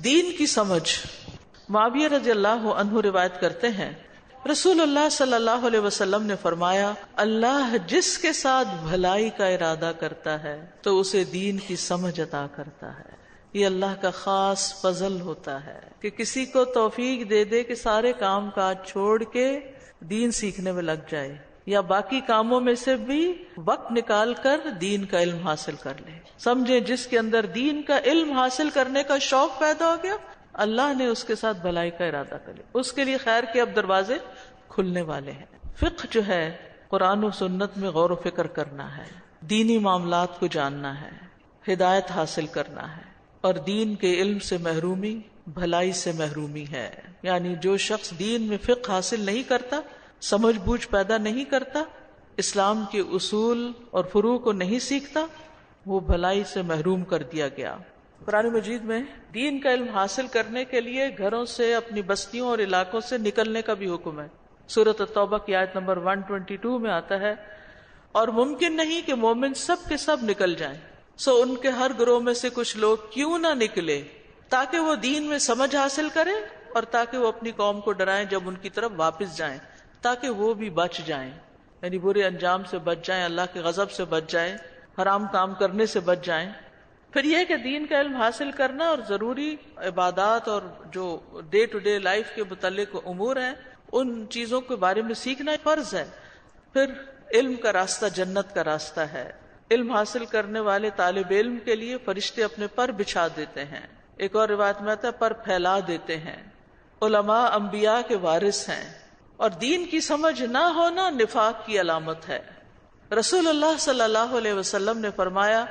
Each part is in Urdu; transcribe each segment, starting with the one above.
دین کی سمجھ. معاویہ رضی اللہ عنہ روایت کرتے ہیں رسول اللہ صلی اللہ علیہ وسلم نے فرمایا اللہ جس کے ساتھ بھلائی کا ارادہ کرتا ہے تو اسے دین کی سمجھ عطا کرتا ہے. یہ اللہ کا خاص فضل ہوتا ہے کہ کسی کو توفیق دے دے کہ سارے کام کاج چھوڑ کے دین سیکھنے میں لگ جائے یا باقی کاموں میں سے بھی وقت نکال کر دین کا علم حاصل کر لے. سمجھے جس کے اندر دین کا علم حاصل کرنے کا شوق پیدا ہو گیا اللہ نے اس کے ساتھ بھلائی کا ارادہ کر لیا, اس کے لیے خیر کے اب دروازے کھلنے والے ہیں. فقہ جو ہے قرآن و سنت میں غور و فکر کرنا ہے, دینی معاملات کو جاننا ہے, ہدایت حاصل کرنا ہے, اور دین کے علم سے محرومی بھلائی سے محرومی ہے. یعنی جو شخص دین میں فقہ حاصل نہیں کرتا, سمجھ بوجھ پیدا نہیں کرتا, اسلام کے اصول اور فروع کو نہیں سیکھتا, وہ بھلائی سے محروم کر دیا گیا. قرآن مجید میں دین کا علم حاصل کرنے کے لیے گھروں سے, اپنی بستیوں اور علاقوں سے نکلنے کا بھی حکم ہے. سورۃ التوبہ کی آیت نمبر 122 میں آتا ہے اور ممکن نہیں کہ مومن سب کے سب نکل جائیں, سو ان کے ہر گروہ میں سے کچھ لوگ کیوں نہ نکلے تاکہ وہ دین میں سمجھ حاصل کریں اور تاکہ وہ اپنی قوم کو ڈرائیں جب ان کی طرف واپس جائیں, تاکہ وہ بھی بچ جائیں, یعنی برے انجام سے بچ جائیں, اللہ کے غضب سے بچ جائیں, حرام کام کرنے سے بچ جائیں. پھر یہ کہ دین کا علم حاصل کرنا اور ضروری عبادات اور جو ڈے ٹو ڈے لائف کے متعلق امور ہیں ان چیزوں کے بارے میں سیکھنا فرض ہے. پھر علم کا راستہ جنت کا راستہ ہے. علم حاصل کرنے والے طالب علم کے لیے فرشتے اپنے پر بچھا دیتے ہیں. ایک اور روایت میں آتا ہے پر پھیلا دیتے ہیں. علماء انبیاء کے وارث ہیں اور دین کی سمجھ نہ ہونا نفاق کی علامت ہے. رسول اللہ صلی اللہ علیہ وسلم نے فرمایا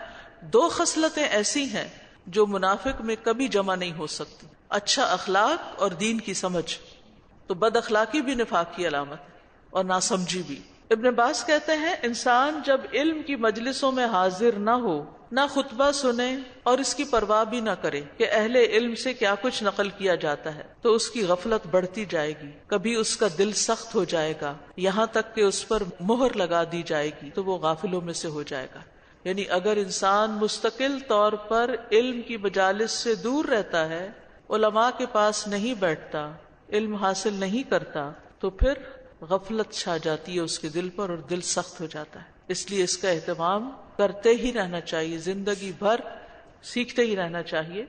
2 خصلتیں ایسی ہیں جو منافق میں کبھی جمع نہیں ہو سکتی, اچھا اخلاق اور دین کی سمجھ. تو بد اخلاقی بھی نفاق کی علامت ہے اور ناسمجھی بھی. ابن عباس کہتے ہیں انسان جب علم کی مجلسوں میں حاضر نہ ہو, نہ خطبہ سنے اور اس کی پرواہ بھی نہ کرے کہ اہل علم سے کیا کچھ نقل کیا جاتا ہے, تو اس کی غفلت بڑھتی جائے گی. کبھی اس کا دل سخت ہو جائے گا یہاں تک کہ اس پر مہر لگا دی جائے گی تو وہ غافلوں میں سے ہو جائے گا. یعنی اگر انسان مستقل طور پر علم کی مجالس سے دور رہتا ہے, علماء کے پاس نہیں بیٹھتا, علم حاصل نہیں کرتا, تو پھر غفلت چھا جاتی ہے اس کے دل پر اور دل سخت ہو جاتا ہے. اس لیے اس کا اہتمام کرتے ہی رہنا چاہیے, زندگی بھر سیکھتے ہی رہنا چاہیے.